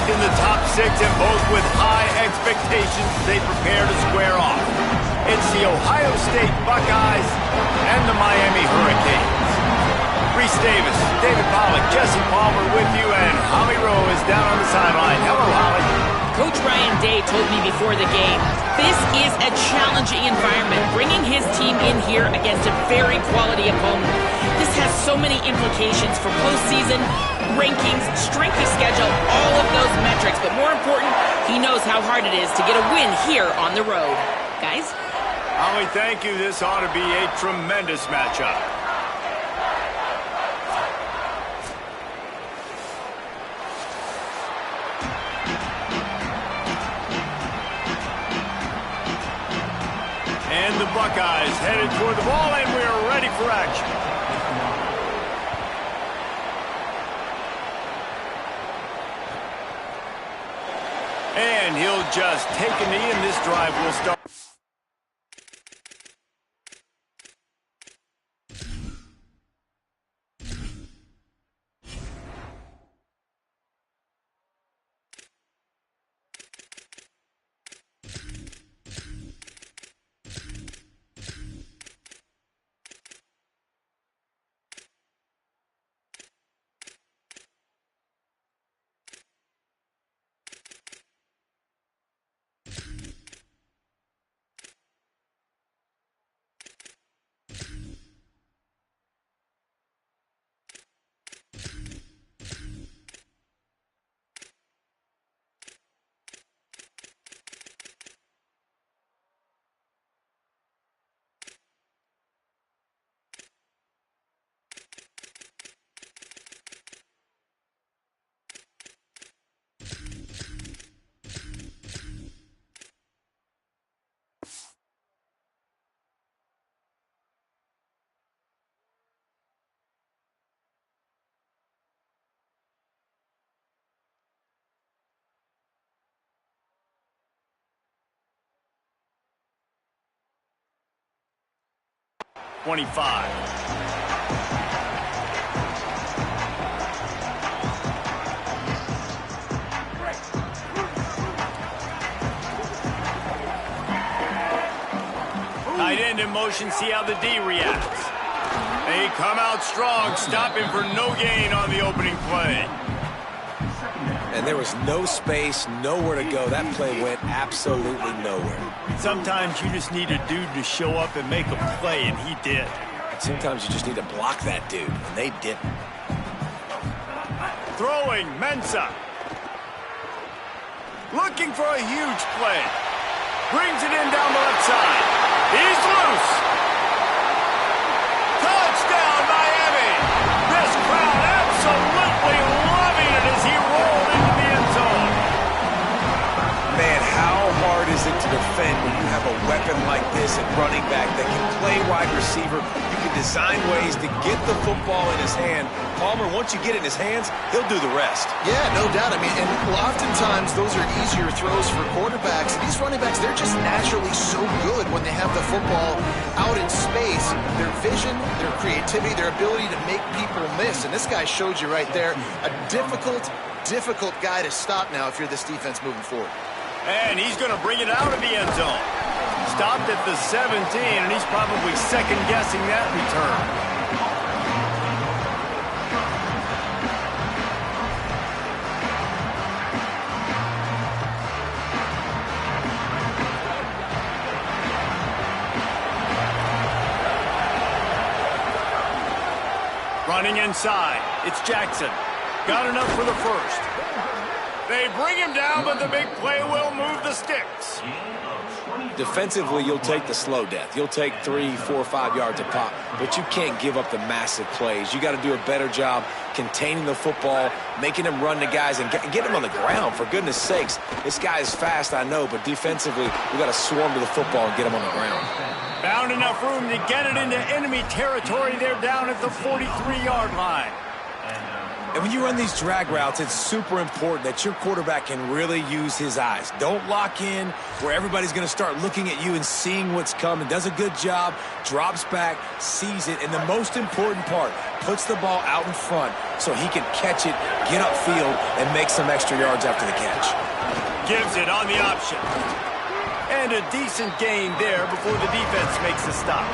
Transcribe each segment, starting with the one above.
ranked in the top 6 and both with high expectations they prepare to square off. It's the Ohio State Buckeyes and the Miami Hurricanes. Reese Davis, David Pollack, Jesse Palmer with you, and Holly Rowe is down on the sideline. Hello, Holly. Coach Ryan Day told me before the game, this is a challenging environment, bringing his team in here against a very quality opponent. This has so many implications for postseason, rankings, strength of schedule, all of those metrics. But more important, he knows how hard it is to get a win here on the road. Guys? Holly, thank you. This ought to be a tremendous matchup. And the Buckeyes headed toward the ball, and we're ready for action. And he'll just take a knee, and this drive will start. Tight end in motion, see how the D reacts. They come out strong, stopping for no gain on the opening play. And there was no space, nowhere to go. That play went absolutely nowhere. Sometimes you just need a dude to show up and make a play, and he did. And sometimes you just need to block that dude, and they didn't. Throwing, Ncaa. Looking for a huge play. Brings it in down the left side. He's loose. Touchdown, Miami. This crowd absolutely loving it as he rolled into the end zone. Man, how hard is it to defend when you have a weapon like this at running back that can play wide receiver? You can design ways to get the football in his hand. Palmer, once you get it in his hands, he'll do the rest. Yeah, no doubt. I mean, and oftentimes those are easier throws for quarterbacks. These running backs, they're just naturally so good when they have the football out in space. Their vision, their creativity, their ability to make people miss. And this guy showed you right there, a difficult guy to stop now if you're this defense moving forward. And he's going to bring it out of the end zone. Stopped at the 17, and he's probably second-guessing that return. Running inside, it's Jackson. Got enough for the first. They bring him down, but the big play will move the sticks. Defensively, you'll take the slow death. You'll take 3, 4, 5 yards a pop, but you can't give up the massive plays. You got to do a better job containing the football, making him run to guys, and get him on the ground, for goodness sakes. This guy is fast, I know, but defensively, we got to swarm to the football and get him on the ground. Found enough room to get it into enemy territory. They're down at the 43-yard line. And when you run these drag routes, it's super important that your quarterback can really use his eyes. Don't lock in where everybody's going to start looking at you and seeing what's coming. Does a good job, drops back, sees it, and the most important part, puts the ball out in front so he can catch it, get upfield, and make some extra yards after the catch. Gives it on the option. And a decent gain there before the defense makes the stop.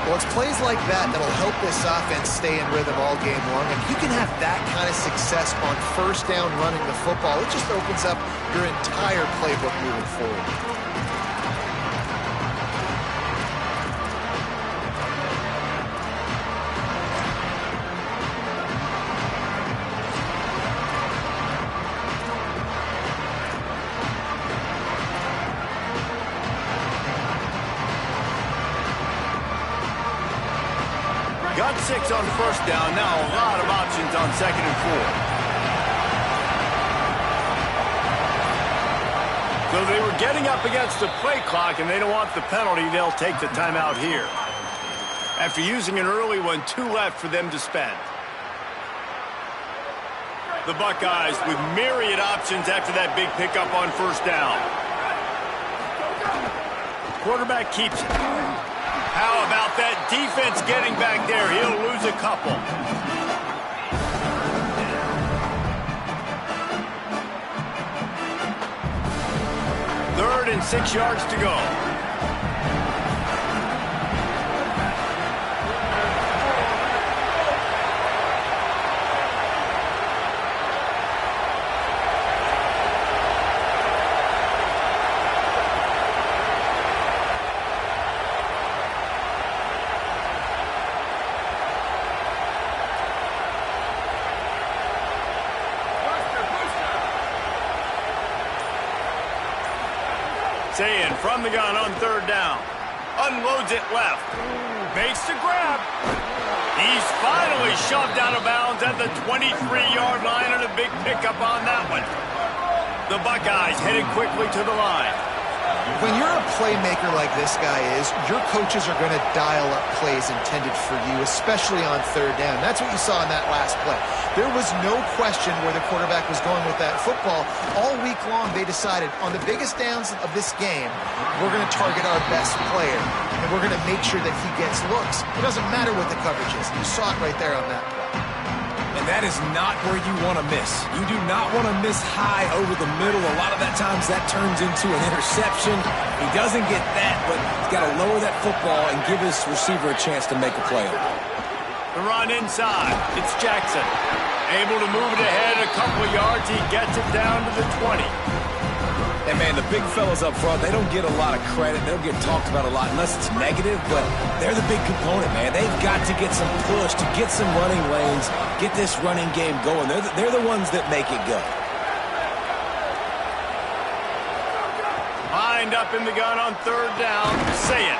Well, it's plays like that that'll help this offense stay in rhythm all game long. And you can have that kind of success on first down running the football. It just opens up your entire playbook moving forward. Got 6 on first down. Now a lot of options on 2nd and 4. So they were getting up against the play clock, and they don't want the penalty. They'll take the timeout here. After using an early one, 2 left for them to spend. The Buckeyes with myriad options after that big pickup on first down. Quarterback keeps it. How about that defense getting back there? He'll lose a couple. 3rd and 6 yards to go. Saying from the gun on 3rd down. Unloads it left. Makes the grab. He's finally shoved out of bounds at the 23-yard line, and a big pickup on that one. The Buckeyes headed quickly to the line. When you're a playmaker like this guy is, your coaches are going to dial up plays intended for you, especially on 3rd down. That's what you saw in that last play. There was no question where the quarterback was going with that football. All week long, they decided on the biggest downs of this game, we're going to target our best player, and we're going to make sure that he gets looks. It doesn't matter what the coverage is. You saw it right there on that play. And that is not where you want to miss. You do not want to miss high over the middle. A lot of that times that turns into an interception. He doesn't get that, but he's got to lower that football and give his receiver a chance to make a play on it. The run inside. It's Jackson. Able to move it ahead a couple of yards. He gets it down to the 20. And, man, the big fellas up front, they don't get a lot of credit. They don't get talked about a lot unless it's negative, but they're the big component, man. They've got to get some push, to get some running lanes, get this running game going. They're the ones that make it go. Lined up in the gun on 3rd down. Saying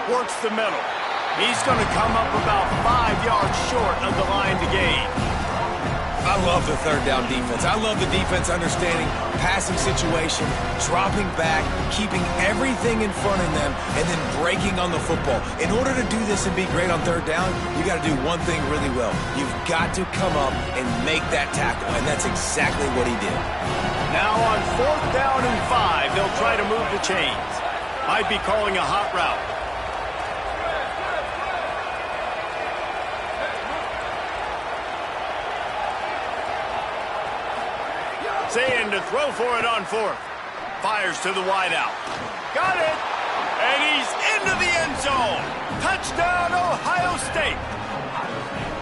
works the middle. He's going to come up about 5 yards short of the line to gain. I love the 3rd down defense. I love the defense understanding passing situation, dropping back, keeping everything in front of them, and then breaking on the football. In order to do this and be great on 3rd down, you got to do one thing really well. You've got to come up and make that tackle, and that's exactly what he did. Now on 4th down and 5, they'll try to move the chains. Might be calling a hot route. Saying to throw for it on 4th. Fires to the wideout. Got it! And he's into the end zone. Touchdown, Ohio State.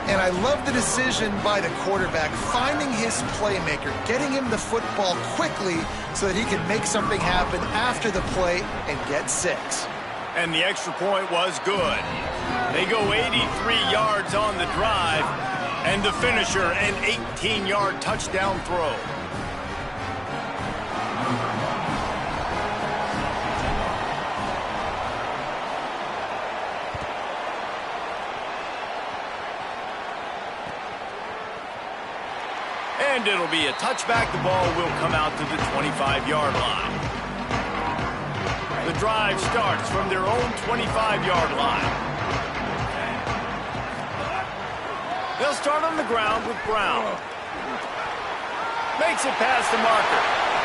And I love the decision by the quarterback, finding his playmaker, getting him the football quickly so that he can make something happen after the play and get 6. And the extra point was good. They go 83 yards on the drive, and the finisher, an 18-yard touchdown throw. And it'll be a touchback. The ball will come out to the 25-yard line. The drive starts from their own 25-yard line. They'll start on the ground with Brown. Makes it past the marker.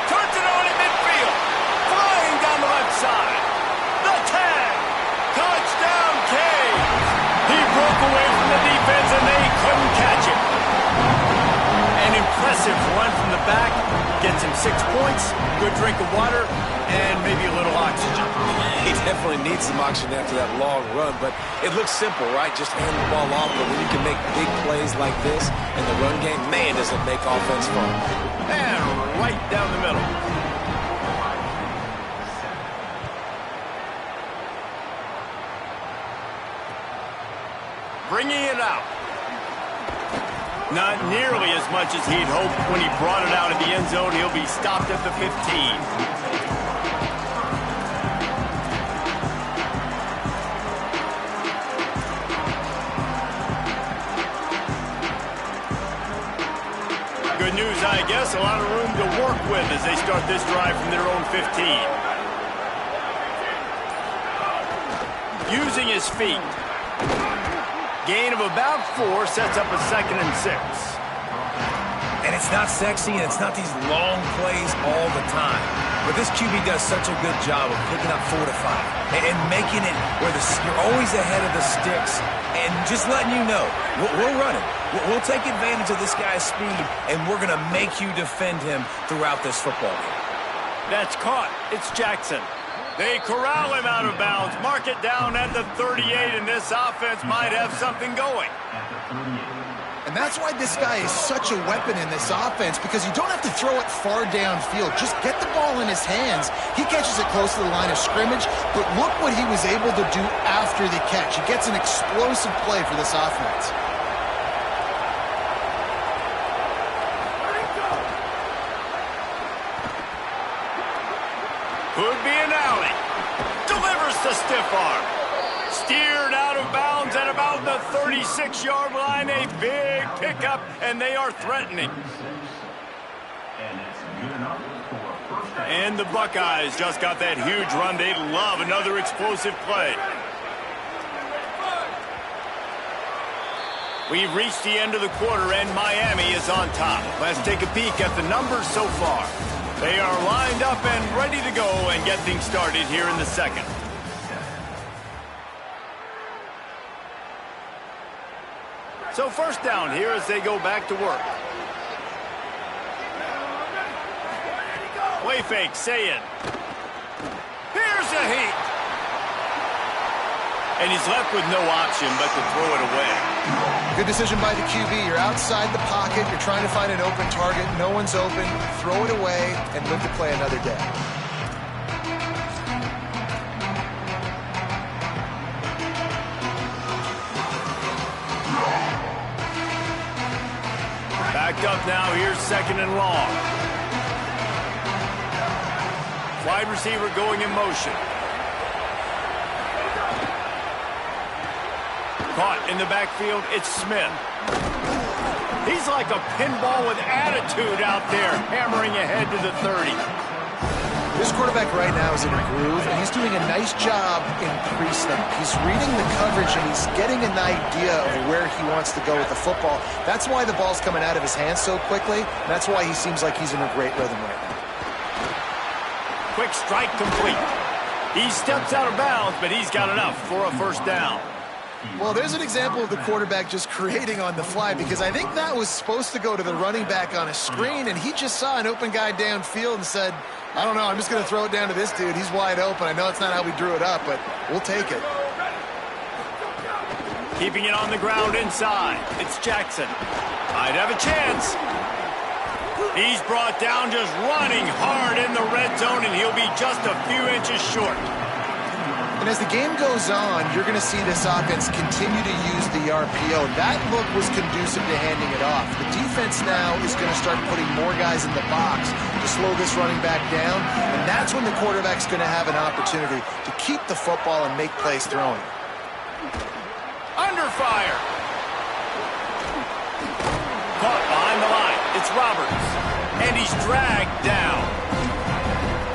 Turns it on in midfield. Flying down the left side. The tag. Touchdown, Canes. He broke away from the defense and they couldn't catch him. An impressive run from the back. Gets him 6 points, good drink of water, and maybe a little oxygen. He definitely needs some oxygen after that long run, but it looks simple, right? Just hand the ball off, but when you can make big plays like this in the run game, man, does it make offense fun. And right down the middle. Bringing it out. Not nearly as much as he'd hoped when he brought it out of the end zone. He'll be stopped at the 15. Good news, I guess. A lot of room to work with as they start this drive from their own 15. Using his feet. Gain of about 4 sets up a 2nd and 6. And it's not sexy, and it's not these long plays all the time. But this QB does such a good job of picking up 4 to 5 and making it where you're always ahead of the sticks and just letting you know, we're running. We'll take advantage of this guy's speed, and we're going to make you defend him throughout this football game. That's caught. It's Jackson. They corral him out of bounds, mark it down at the 38, and this offense might have something going. And that's why this guy is such a weapon in this offense, because you don't have to throw it far downfield. Just get the ball in his hands. He catches it close to the line of scrimmage, but look what he was able to do after the catch. He gets an explosive play for this offense. Could be an alley. Delivers the stiff arm. Steered out of bounds at about the 36-yard line. A big pickup, and they are threatening. And the Buckeyes just got that huge run. They love another explosive play. We've reached the end of the quarter, and Miami is on top. Let's take a peek at the numbers so far. They are lined up and ready to go and get things started here in the second. So first down here as they go back to work. Play fake, say it. Here's a heat. And he's left with no option but to throw it away. Good decision by the QB. You're outside the pocket. You're trying to find an open target. No one's open. Throw it away and live to play another day. Backed up now. Here's 2nd and long. Wide receiver going in motion. Caught in the backfield, it's Smith. He's like a pinball with attitude out there, hammering ahead to the 30. This quarterback right now is in a groove, and he's doing a nice job in pre-snap. He's reading the coverage, and he's getting an idea of where he wants to go with the football. That's why the ball's coming out of his hands so quickly, and that's why he seems like he's in a great rhythm right now. Quick strike complete. He steps out of bounds, but he's got enough for a first down. Well, there's an example of the quarterback just creating on the fly, because I think that was supposed to go to the running back on a screen, and he just saw an open guy downfield and said, I don't know, I'm just going to throw it down to this dude. He's wide open. I know it's not how we drew it up, but we'll take it. Keeping it on the ground inside. It's Jackson. Might have a chance. He's brought down just running hard in the red zone, and he'll be just a few inches short. And as the game goes on, you're going to see this offense continue to use the RPO. That look was conducive to handing it off. The defense now is going to start putting more guys in the box to slow this running back down, and that's when the quarterback's going to have an opportunity to keep the football and make plays throwing. Under fire. Caught behind the line. It's Roberts. And he's dragged down.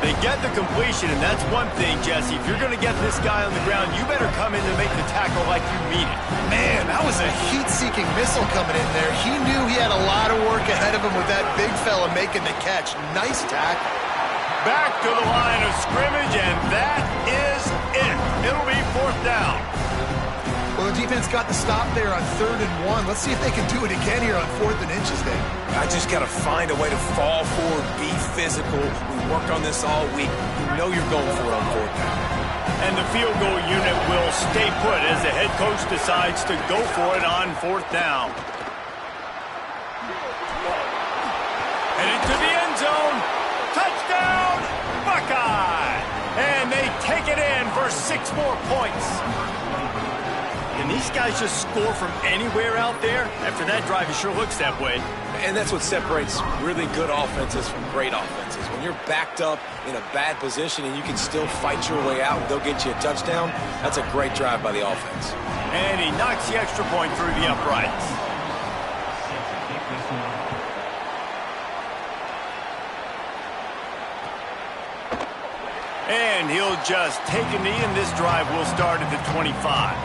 They get the completion, and that's one thing, Jesse. If you're going to get this guy on the ground, you better come in to make the tackle like you mean it. Man, that was a heat-seeking missile coming in there. He knew he had a lot of work ahead of him with that big fella making the catch. Nice tackle. Back to the line of scrimmage, and that is it. It'll be 4th down. Well, the defense got the stop there on 3rd and 1. Let's see if they can do it again here on 4th and inches, Dave. I just got to find a way to fall forward, be physical. We worked on this all week. You know you're going for it on 4th down. And the field goal unit will stay put as the head coach decides to go for it on 4th down. Headed to the end zone. Touchdown, Buckeye! And they take it in for 6 more points. Can these guys just score from anywhere out there? After that drive, it sure looks that way. And that's what separates really good offenses from great offenses. When you're backed up in a bad position and you can still fight your way out and they'll get you a touchdown, that's a great drive by the offense. And he knocks the extra point through the uprights. And he'll just take a knee, and this drive will start at the 25.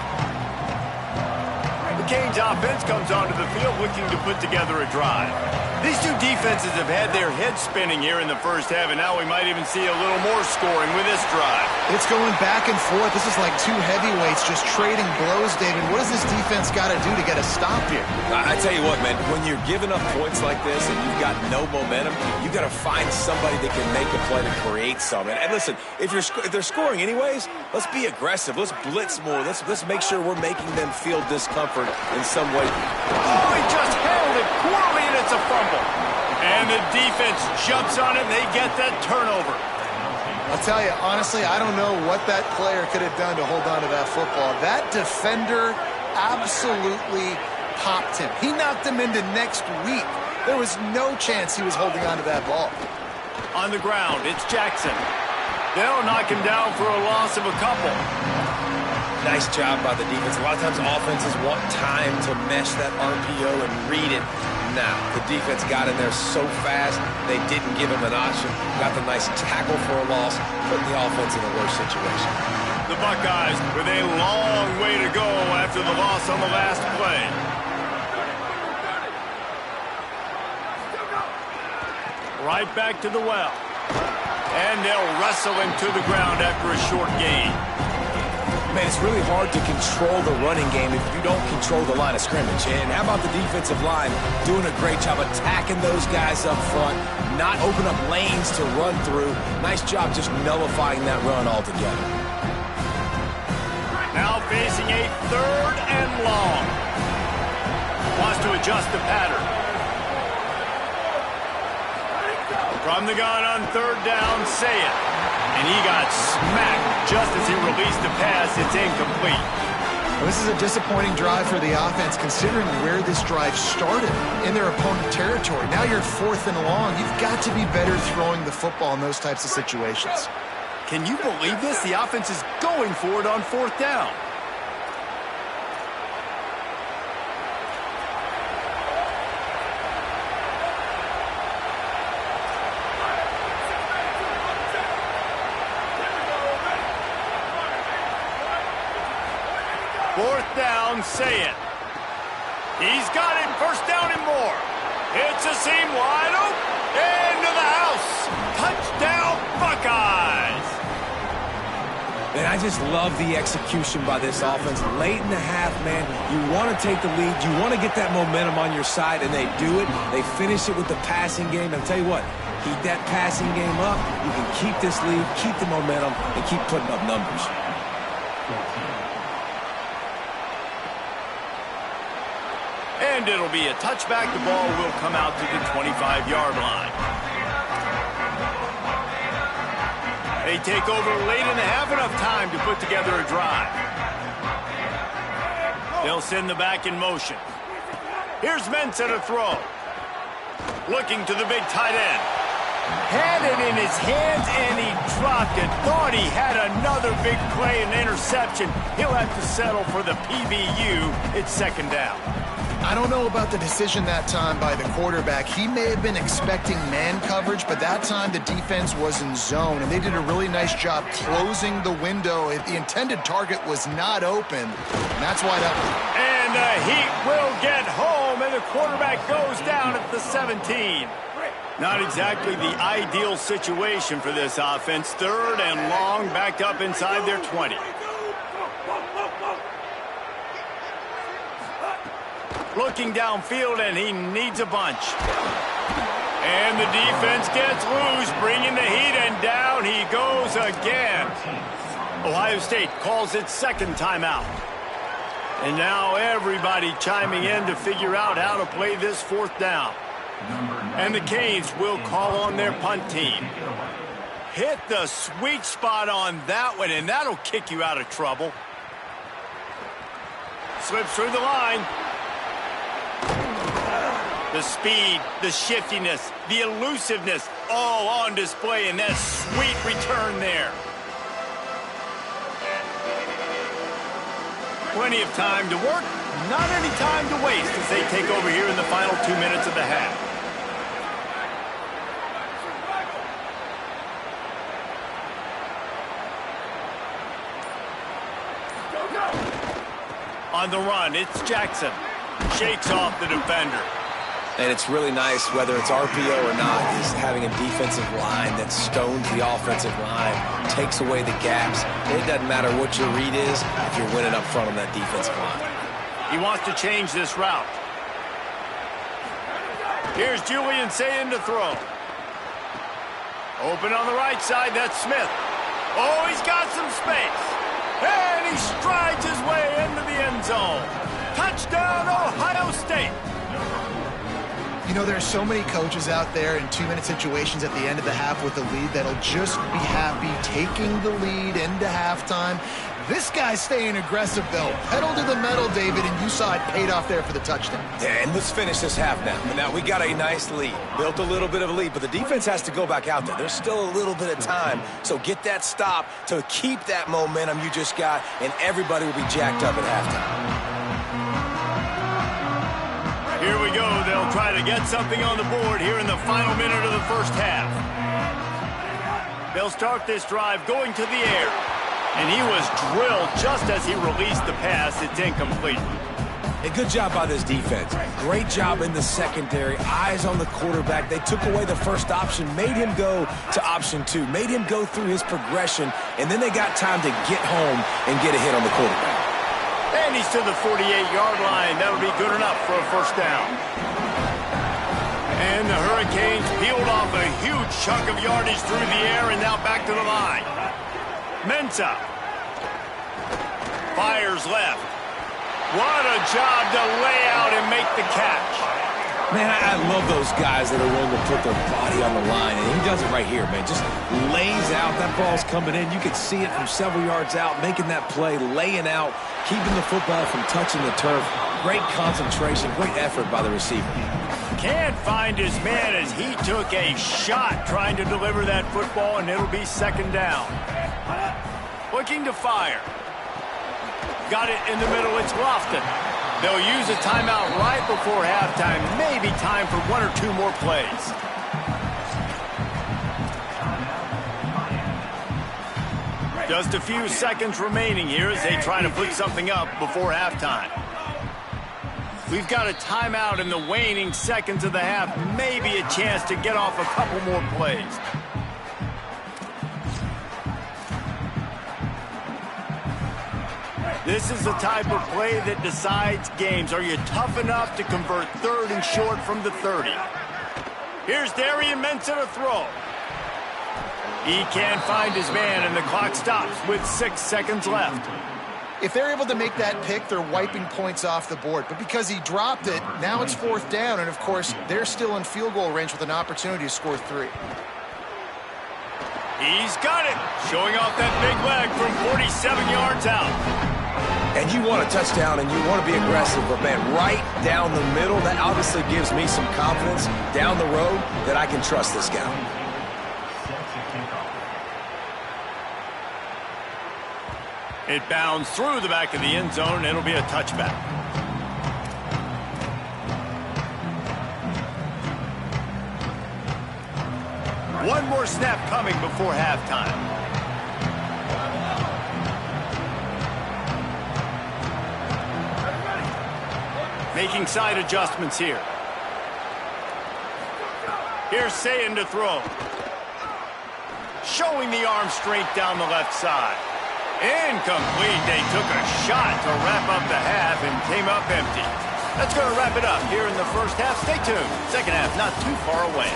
The Canes offense comes onto the field looking to put together a drive. These two defenses have had their heads spinning here in the first half, and now we might even see a little more scoring with this drive. It's going back and forth. This is like two heavyweights just trading blows, David. What does this defense got to do to get a stop here? I tell you what, man, when you're giving up points like this and you've got no momentum, you got to find somebody that can make a play to create something. And listen, if they're scoring anyways, let's be aggressive. Let's blitz more. Let's make sure we're making them feel discomfort in some way. Oh, he just handled it poorly, and it's a fumble. And the defense jumps on it, and they get that turnover. I'll tell you, honestly, I don't know what that player could have done to hold on to that football. That defender absolutely popped him. He knocked him into next week. There was no chance he was holding on to that ball. On the ground, it's Jackson. They'll knock him down for a loss of a couple. Nice job by the defense. A lot of times offenses want time to mesh that RPO and read it. Now, the defense got in there so fast, they didn't give him an option. Got the nice tackle for a loss, putting the offense in a worse situation. The Buckeyes with a long way to go after the loss on the last play. Right back to the well. And they'll wrestle him to the ground after a short gain. Man, it's really hard to control the running game if you don't control the line of scrimmage. And how about the defensive line doing a great job attacking those guys up front, not open up lanes to run through. Nice job just nullifying that run altogether. Now facing a 3rd and long. Wants to adjust the pattern. From the gun on 3rd down, say it. And he got smacked just as he released the pass. It's incomplete. Well, this is a disappointing drive for the offense, considering where this drive started in their opponent territory. Now you're 4th and long. You've got to be better throwing the football in those types of situations. Can you believe this? The offense is going for it on 4th down. Fourth down, say it. He's got it, 1st down and more. It's a seam wide open. Into the house. Touchdown, Buckeyes. Man, I just love the execution by this offense. Late in the half, man, you want to take the lead. You want to get that momentum on your side, and they do it. They finish it with the passing game. And I'll tell you what, keep that passing game up. You can keep this lead, keep the momentum, and keep putting up numbers. And it'll be a touchback. The ball will come out to the 25-yard line. They take over late in the half, enough time to put together a drive. They'll send the back in motion. Here's Mensah to throw. Looking to the big tight end. Had it in his hands, and he dropped it. Thought he had another big play and interception. He'll have to settle for the PBU. It's 2nd down. I don't know about the decision that time by the quarterback. He may have been expecting man coverage, but that time the defense was in zone, and they did a really nice job closing the window. If the intended target was not open, and that's why that... And the Heat will get home, and the quarterback goes down at the 17. Not exactly the ideal situation for this offense. 3rd and long, backed up inside their 20. Looking downfield, and he needs a bunch. And the defense gets loose, bringing the Heat, and down he goes again. Ohio State calls its 2nd timeout. And now everybody chiming in to figure out how to play this 4th down. And the Canes will call on their punt team. Hit the sweet spot on that one, and that'll kick you out of trouble. Slips through the line. The speed, the shiftiness, the elusiveness, all on display in that sweet return there. Plenty of time to work, not any time to waste as they take over here in the final 2 minutes of the half. On the run, it's Jackson. Shakes off the defender. And it's really nice, whether it's RPO or not, is having a defensive line that stones the offensive line, takes away the gaps. It doesn't matter what your read is if you're winning up front on that defensive line. He wants to change this route. Here's Julian saying to throw. Open on the right side, that's Smith. Oh, he's got some space. And he strides his way into the end zone. Touchdown, Ohio State. You know, there's so many coaches out there in 2-minute situations at the end of the half with the lead that'll just be happy taking the lead into halftime. This guy's staying aggressive, though. Pedal to the metal, David, and you saw it paid off there for the touchdown. Yeah, and let's finish this half now. Now, we got a nice lead. Built a little bit of a lead, but the defense has to go back out there. There's still a little bit of time, so get that stop to keep that momentum you just got, and everybody will be jacked up at halftime. Here we go. They'll try to get something on the board here in the final minute of the first half. They'll start this drive going to the air. And he was drilled just as he released the pass. It's incomplete. A good job by this defense. Great job in the secondary. Eyes on the quarterback. They took away the first option, made him go to option 2, made him go through his progression, and then they got time to get home and get a hit on the quarterback. And he's to the 48-yard line. That'll be good enough for a first down. And the Hurricanes peeled off a huge chunk of yardage through the air and now back to the line. Ncaa fires left. What a job to lay out and make the catch. Man, I love those guys that are willing to put their body on the line, and he does it right here, man. Just lays out. That ball's coming in. You can see it from several yards out, making that play, laying out, keeping the football from touching the turf. Great concentration, great effort by the receiver. Can't find his man as he took a shot trying to deliver that football, and it'll be second down. Looking to fire. Got it in the middle. It's Lofton. They'll use a timeout right before halftime. Maybe time for 1 or 2 more plays. Just a few seconds remaining here as they try to put something up before halftime. We've got a timeout in the waning seconds of the half. Maybe a chance to get off a couple more plays. This is the type of play that decides games. Are you tough enough to convert 3rd and short from the 30? Here's Darian Ncaa to throw. He can't find his man, and the clock stops with 6 seconds left. If they're able to make that pick, they're wiping points off the board. But because he dropped it, now it's 4th down, and of course, they're still in field goal range with an opportunity to score 3. He's got it, showing off that big leg from 47 yards out. And you want a touchdown and you want to be aggressive, but man, right down the middle, that obviously gives me some confidence down the road that I can trust this guy. It bounds through the back of the end zone, and it'll be a touchback. One more snap coming before halftime. Making side adjustments here. Here's Ncaa to throw. Showing the arm strength down the left side. Incomplete. They took a shot to wrap up the half and came up empty. That's going to wrap it up here in the first half. Stay tuned. Second half not too far away.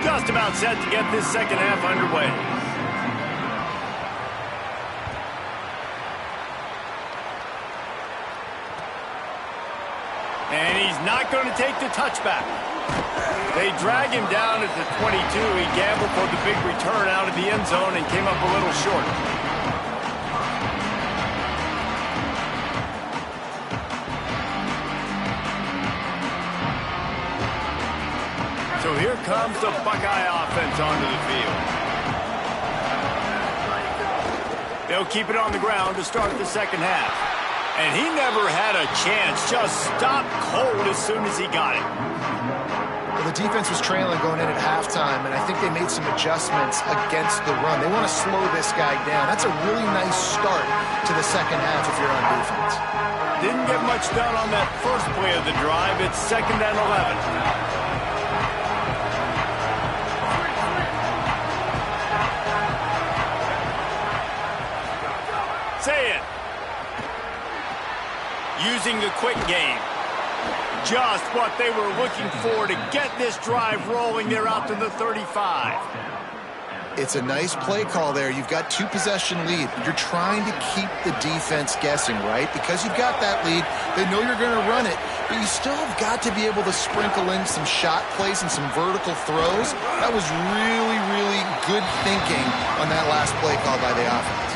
Just about set to get this second half underway. And he's not going to take the touchback. They drag him down at the 22. He gambled for the big return out of the end zone and came up a little short. So here comes the Buckeye offense onto the field. They'll keep it on the ground to start the second half. And he never had a chance. Just stopped cold as soon as he got it. Well, the defense was trailing going in at halftime, and I think they made some adjustments against the run. They want to slow this guy down. That's a really nice start to the second half if you're on defense. Didn't get much done on that first play of the drive. It's 2nd and 11. Say it. Using the quick game. Just what they were looking for to get this drive rolling. They're out to the 35. It's a nice play call there. You've got 2-possession lead. You're trying to keep the defense guessing, right? Because you've got that lead, they know you're going to run it, but you still have got to be able to sprinkle in some shot plays and some vertical throws. That was really, really good thinking on that last play call by the offense.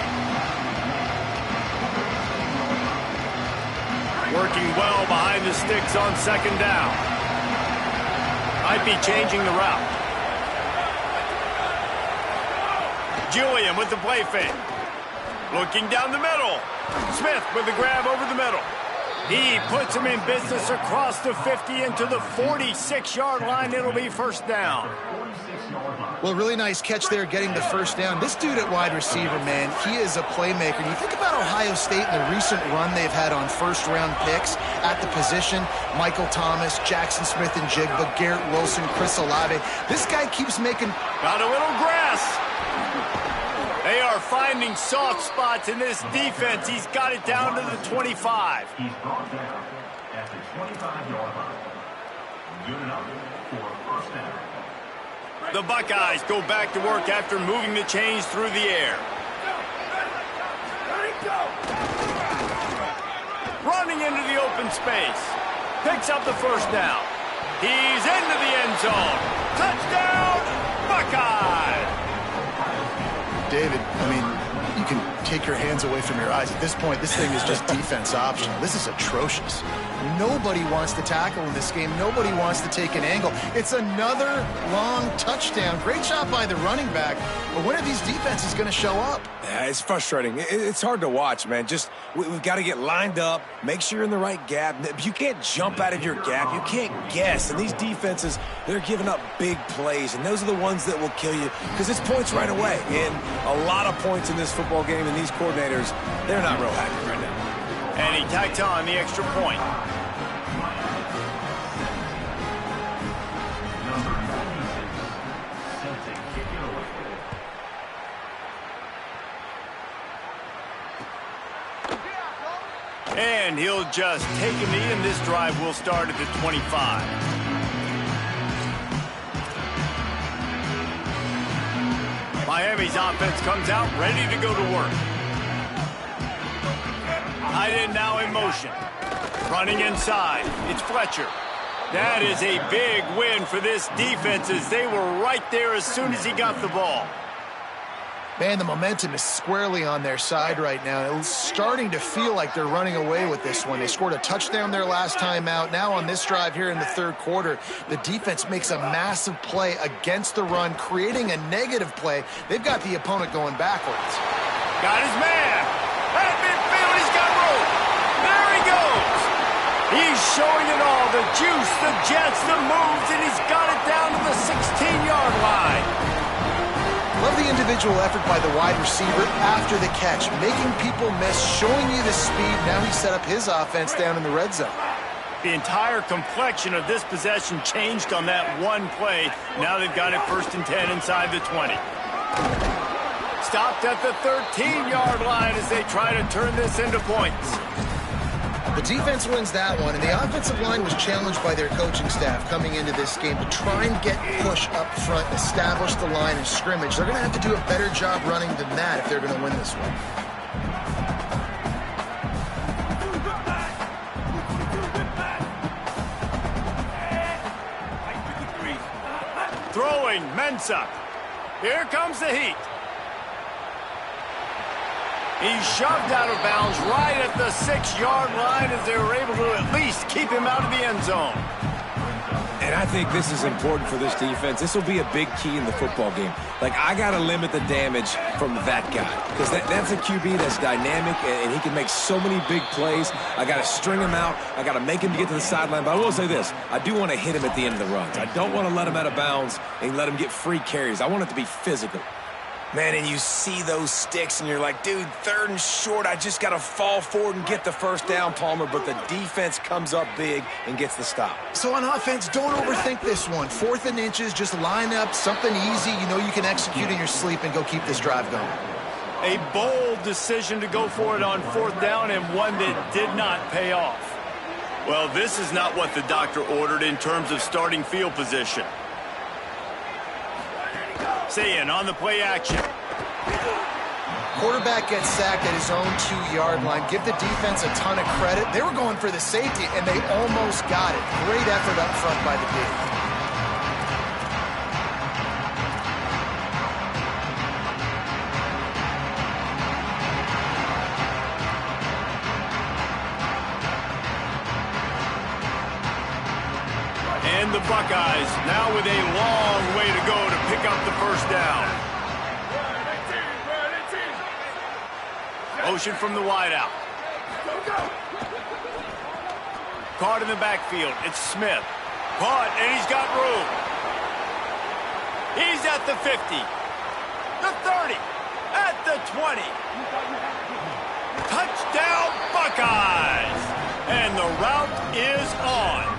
Working well behind the sticks on 2nd down. Might be changing the route. Julian with the play fake. Looking down the middle. Smith with the grab over the middle. He puts him in business across the 50 into the 46-yard line. It'll be 1st down. Well, really nice catch there getting the 1st down. This dude at wide receiver, man, he is a playmaker. And you think about Ohio State and the recent run they've had on first-round picks at the position. Michael Thomas, Jackson Smith-Njigba, Garrett Wilson, Chris Olave. This guy keeps making... Got a little grass. They are finding soft spots in this defense. He's got it down to the 25. He's brought down at the 25-yard line. Good enough for a 1st down. The Buckeyes go back to work after moving the chains through the air. Running into the open space. Picks up the 1st down. He's into the end zone. Touchdown, Buckeyes! David, I mean, you can take your hands away from your eyes. At this point, this thing is just defense optional. This is atrocious. Nobody wants to tackle in this game. Nobody wants to take an angle. It's another long touchdown. Great job by the running back. But when are these defenses going to show up? Yeah, it's frustrating. It's hard to watch, man. Just we've got to get lined up, make sure you're in the right gap. You can't jump out of your gap. You can't guess. And these defenses, they're giving up big plays, and those are the ones that will kill you because it's points right away. And a lot of points in this football game, and these coordinators, they're not real happy right now. And he tacked on the extra point. And he'll just take a knee, and this drive will start at the 25. Miami's offense comes out ready to go to work. Tight end now in motion. Running inside. It's Fletcher. That is a big win for this defense as they were right there as soon as he got the ball. Man, the momentum is squarely on their side right now. It's starting to feel like they're running away with this one. They scored a touchdown their last time out. Now on this drive here in the 3rd quarter, the defense makes a massive play against the run, creating a negative play. They've got the opponent going backwards. Got his man. At midfield, he's got room. There he goes. He's showing it all, the juice, the jets, the moves, and he's got it down to the 16-yard line. Love the individual effort by the wide receiver after the catch, making people miss, showing you the speed. Now he set up his offense down in the red zone. The entire complexion of this possession changed on that one play. Now they've got it 1st and 10 inside the 20. Stopped at the 13-yard line as they try to turn this into points. The defense wins that one, and the offensive line was challenged by their coaching staff coming into this game to try and get push up front, establish the line of scrimmage. They're going to have to do a better job running than that if they're going to win this one. Throwing, Ncaa. Here comes the heat. He's shoved out of bounds right at the 6-yard line as they were able to at least keep him out of the end zone. And I think this is important for this defense. This will be a big key in the football game. Like, I got to limit the damage from that guy because that's a QB that's dynamic and he can make so many big plays. I got to string him out. I got to make him get to the sideline. But I will say this. I do want to hit him at the end of the runs. I don't want to let him out of bounds and let him get free carries. I want it to be physical. Man, and you see those sticks, and you're like, dude, 3rd and short, I just got to fall forward and get the first down, Palmer, but the defense comes up big and gets the stop. So on offense, don't overthink this one. 4th and inches, just line up something easy you know you can execute in your sleep and go keep this drive going. A bold decision to go for it on 4th down and one that did not pay off. Well, this is not what the doctor ordered in terms of starting field position. Saying on the play action. Quarterback gets sacked at his own 2-yard line. Give the defense a ton of credit. They were going for the safety, and they almost got it. Great effort up front by the D. And the Buckeyes now with a long way to go to pick up the first down. Motion from the wideout. Caught in the backfield. It's Smith. Caught, and he's got room. He's at the 50. The 30. At the 20. Touchdown, Buckeyes! And the route is on.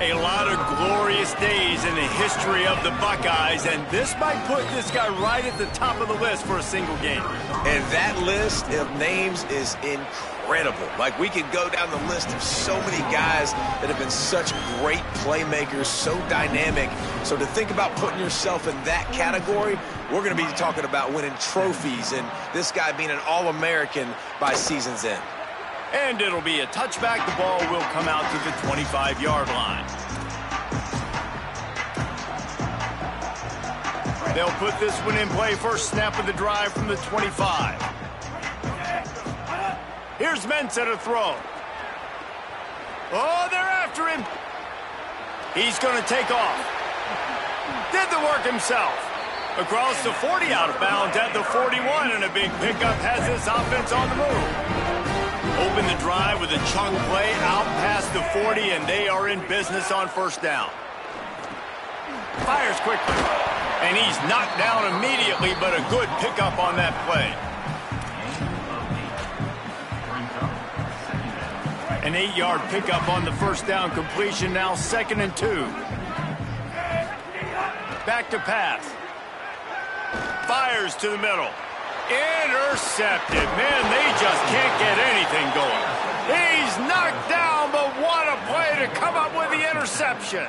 A lot of glorious days in the history of the Buckeyes, and this might put this guy right at the top of the list for a single game. And that list of names is incredible. Like, we could go down the list of so many guys that have been such great playmakers, so dynamic. So to think about putting yourself in that category, we're going to be talking about winning trophies and this guy being an All-American by season's end. And it'll be a touchback. The ball will come out to the 25-yard line. They'll put this one in play. First snap of the drive from the 25. Here's Ncaa to throw. Oh, they're after him. He's going to take off. Did the work himself. Across the 40, out of bounds at the 41, and a big pickup has this offense on the move. Open the drive with a chunk play out past the 40, and they are in business on first down. Fires quickly, and he's knocked down immediately, but a good pickup on that play. An 8-yard pickup on the first down completion, now 2nd and 2. Back to pass. Fires to the middle. Intercepted. Man, they just can't get anything going. He's knocked down, but what a play to come up with the interception.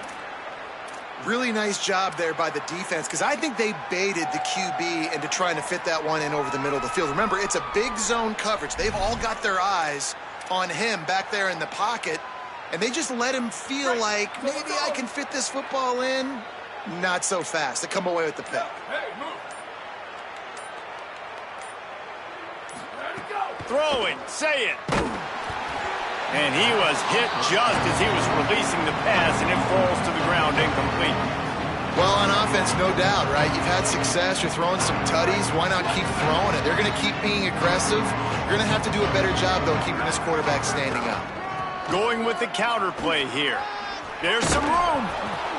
Really nice job there by the defense, because I think they baited the QB into trying to fit that one in over the middle of the field. Remember, it's a big zone coverage. They've all got their eyes on him back there in the pocket, and they just let him feel like, maybe I can fit this football in. Not so fast. They come away with the pick. Throwing, say it. And he was hit just as he was releasing the pass, and it falls to the ground incomplete. Well, on offense, no doubt, right? You've had success. You're throwing some tutties. Why not keep throwing it? They're going to keep being aggressive. You're going to have to do a better job, though, keeping this quarterback standing up. Going with the counter play here. There's some room.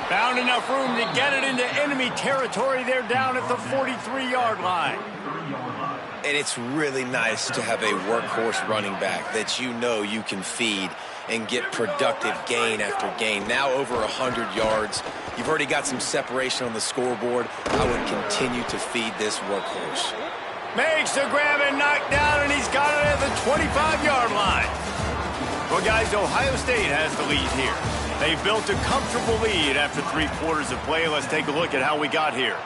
Found enough room to get it into enemy territory. They're down at the 43-yard line. And it's really nice to have a workhorse running back that you know you can feed and get productive gain after gain. Now over 100 yards. You've already got some separation on the scoreboard. I would continue to feed this workhorse. Makes the grab and knock down, and he's got it at the 25-yard line. Well, guys, Ohio State has the lead here. They've built a comfortable lead after 3 quarters of play. Let's take a look at how we got here.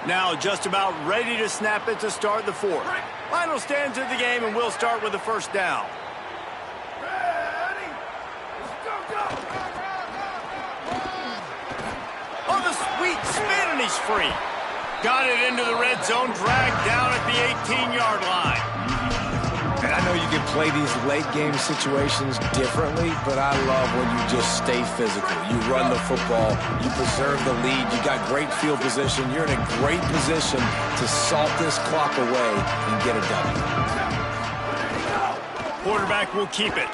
Now just about ready to snap it to start the fourth. Final stanza of the game, and we'll start with the first down. Oh, the sweet spin, and he's free. Got it into the red zone, dragged down at the 18-yard line. And I know you can play these late game situations differently, but I love when you just stay physical. You run the football, you preserve the lead, you got great field position, you're in a great position to salt this clock away and get a W. Quarterback will keep it.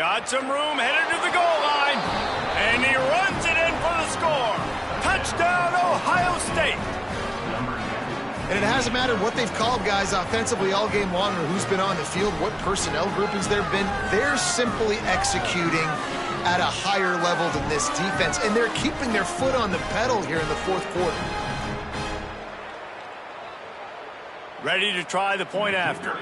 Got some room, headed to the goal line, and he runs it in for the score. Touchdown, Ohio State. And it hasn't mattered what they've called guys offensively all game long or who's been on the field, what personnel groupings there have been. They're simply executing at a higher level than this defense, and they're keeping their foot on the pedal here in the fourth quarter. Ready to try the point after.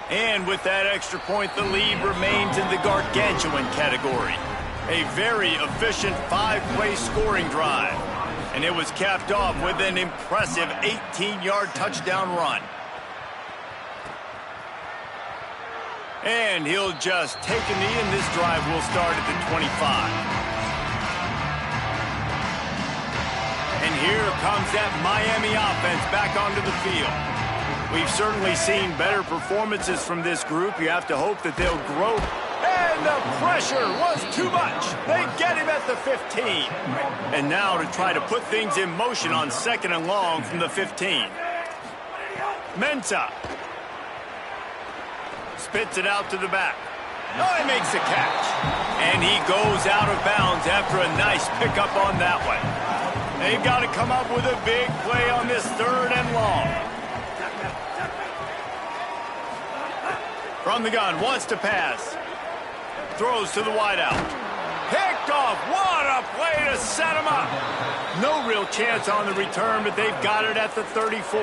And with that extra point, the lead remains in the gargantuan category. A very efficient 5-play scoring drive. And it was capped off with an impressive 18-yard touchdown run. And he'll just take a knee, and this drive will start at the 25. And here comes that Miami offense back onto the field. We've certainly seen better performances from this group. You have to hope that they'll grow. And the pressure was too much. They get him at the 15. And now to try to put things in motion on 2nd and long from the 15. Ncaa spits it out to the back. Oh, he makes the catch. And he goes out of bounds after a nice pickup on that one. They've got to come up with a big play on this 3rd and long. From the gun, wants to pass. Throws to the wideout. Picked off. What a play to set him up. No real chance on the return, but they've got it at the 34.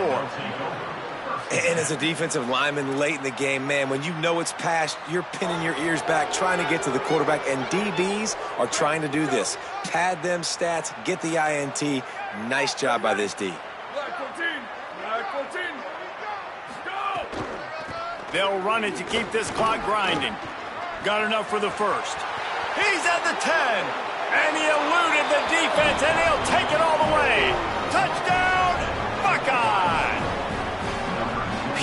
And as a defensive lineman late in the game, man, when you know it's past, you're pinning your ears back, trying to get to the quarterback, and DBs are trying to do this. Pad them stats, get the INT. Nice job by this D. They'll run it to keep this clock grinding. Got enough for the first. He's at the 10. And he eluded the defense, and he'll take it all the way. Touchdown, Buckeye!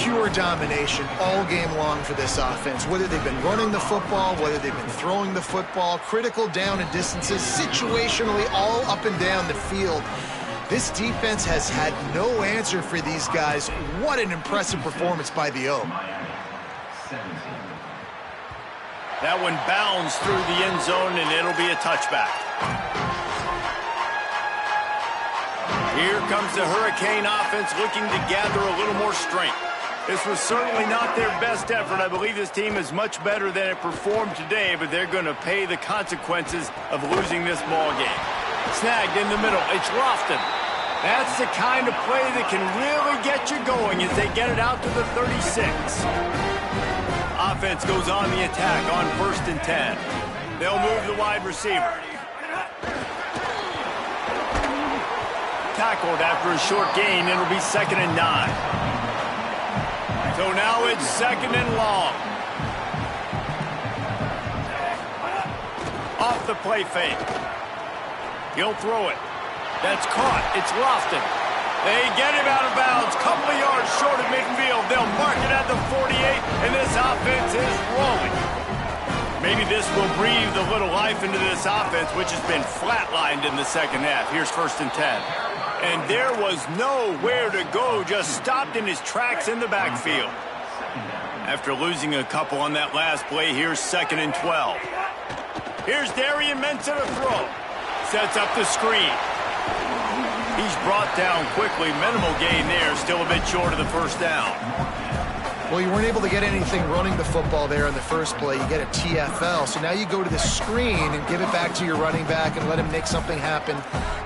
Pure domination all game long for this offense. Whether they've been running the football, whether they've been throwing the football, critical down and distances, situationally all up and down the field. This defense has had no answer for these guys. What an impressive performance by the O. That one bounds through the end zone, and it'll be a touchback. Here comes the Hurricane offense looking to gather a little more strength. This was certainly not their best effort. I believe this team is much better than it performed today, but they're going to pay the consequences of losing this ball game. Snagged in the middle. It's Lofton. That's the kind of play that can really get you going as they get it out to the 36. Offense goes on the attack on 1st and 10. They'll move the wide receiver. Tackled after a short gain. It'll be 2nd and 9. So now it's 2nd and long. Off the play fake. He'll throw it. That's caught. It's Lofton. They get him out of bounds. Couple of yards short of midfield. They'll mark it at the 48, and this offense is rolling. Maybe this will breathe a little life into this offense, which has been flatlined in the 2nd half. Here's 1st and 10. And there was nowhere to go, just stopped in his tracks in the backfield. After losing a couple on that last play, here's 2nd and 12. Here's Darian Mensah to throw. Sets up the screen. He's brought down quickly. Minimal gain there. Still a bit short of the first down. Well, you weren't able to get anything running the football there in the first play. You get a TFL. So now you go to the screen and give it back to your running back and let him make something happen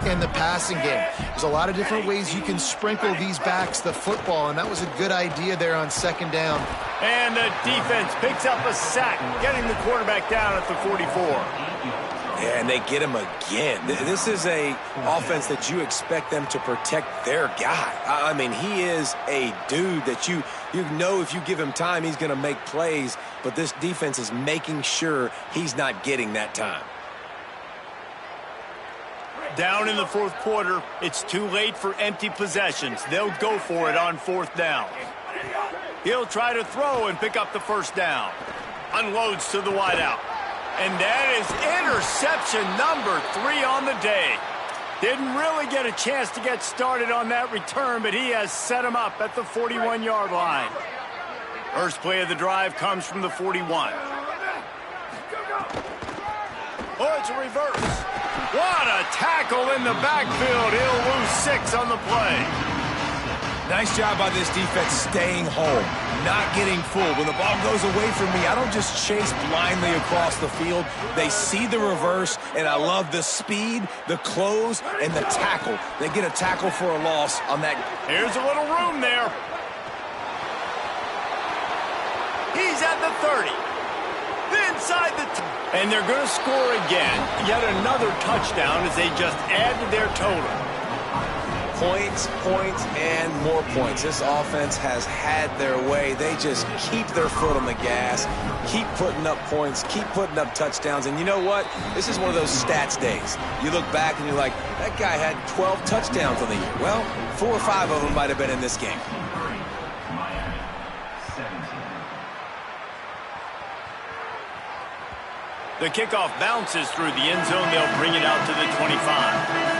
in the passing game. There's a lot of different ways you can sprinkle these backs the football, and that was a good idea there on 2nd down. And the defense picks up a sack, getting the quarterback down at the 44. Yeah, and they get him again. This is a offense that you expect them to protect their guy. I mean, he is a dude that you know if you give him time, he's going to make plays, but this defense is making sure he's not getting that time. Down in the 4th quarter, it's too late for empty possessions. They'll go for it on 4th down. He'll try to throw and pick up the 1st down. Unloads to the wideout. And that is interception number 3 on the day. Didn't really get a chance to get started on that return, but he has set him up at the 41-yard line. First play of the drive comes from the 41. Oh, it's a reverse. What a tackle in the backfield. He'll lose 6 on the play. Nice job by this defense staying home, not getting fooled. When the ball goes away from me, I don't just chase blindly across the field. They see the reverse, and I love the speed, the close, and the tackle. They get a tackle for a loss on that. Here's a little room there. He's at the 30. Inside the and they're going to score again. Yet another touchdown as they just add to their total. Points, points, and more points. This offense has had their way. They just keep their foot on the gas, keep putting up points, keep putting up touchdowns. And you know what? This is one of those stats days. You look back and you're like, that guy had 12 touchdowns on the year. Well, 4 or 5 of them might have been in this game. The kickoff bounces through the end zone. They'll bring it out to the 25.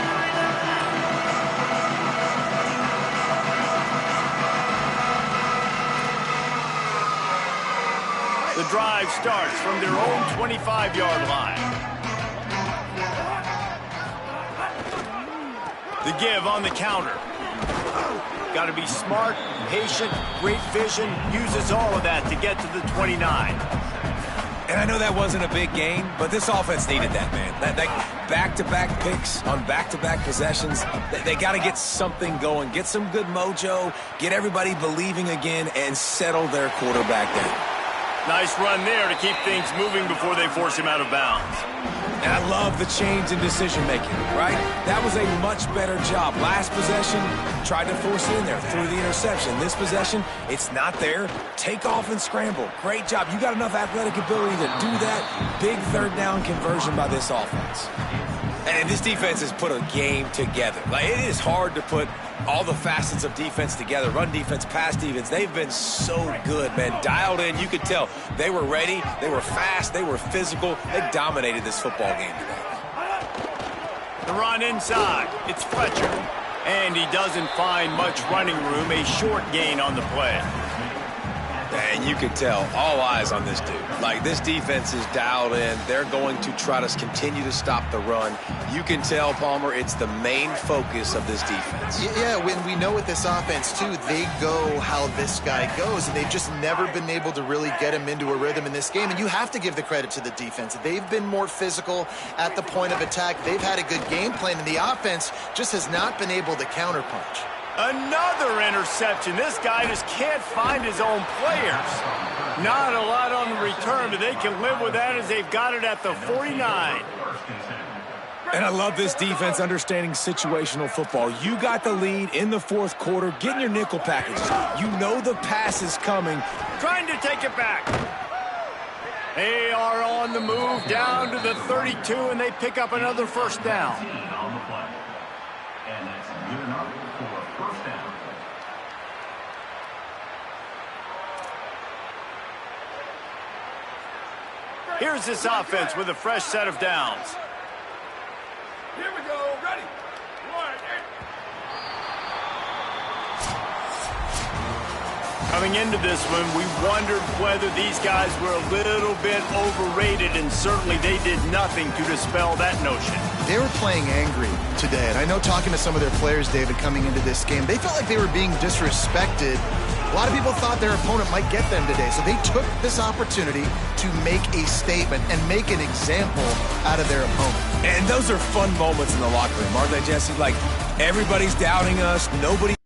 The drive starts from their own 25-yard line. The give on the counter. Got to be smart, patient, great vision. Uses all of that to get to the 29. And I know that wasn't a big gain, but this offense needed that, man. That back-to-back picks on back-to-back possessions, they got to get something going, get some good mojo, get everybody believing again, and settle their quarterback down. Nice run there to keep things moving before they force him out of bounds. And I love the change in decision-making, right? That was a much better job. Last possession, tried to force it in there, threw the interception. This possession, it's not there. Take off and scramble. Great job. You got enough athletic ability to do that. Big 3rd down conversion by this offense. And this defense has put a game together. Like, it is hard to put all the facets of defense together. Run defense, pass defense. They've been so good, man. Dialed in. You could tell they were ready. They were fast. They were physical. They dominated this football game today. The run inside. It's Fletcher. And he doesn't find much running room. A short gain on the play. And you could tell, all eyes on this dude. Like, this defense is dialed in. They're going to try to continue to stop the run. You can tell, Palmer, it's the main focus of this defense. Yeah, when we know with this offense, too, they go how this guy goes, and they've just never been able to really get him into a rhythm in this game. And you have to give the credit to the defense. They've been more physical at the point of attack. They've had a good game plan, and the offense just has not been able to counterpunch. Another interception. This guy just can't find his own players. Not a lot on the return, but they can live with that as they've got it at the 49. And I love this defense understanding situational football. You got the lead in the 4th quarter, getting your nickel packages. You know the pass is coming. Trying to take it back. They are on the move down to the 32, and they pick up another 1st down. And that's good enough for a 1st down. Here's this offense with a fresh set of downs. Here we go. Ready. 1, 8. Coming into this one, we wondered whether these guys were a little bit overrated, and certainly they did nothing to dispel that notion. They were playing angry today, and I know talking to some of their players, David, coming into this game, they felt like they were being disrespected. A lot of people thought their opponent might get them today, so they took this opportunity to make a statement and make an example out of their opponent. And those are fun moments in the locker room, aren't they, Jesse? Like, everybody's doubting us, nobody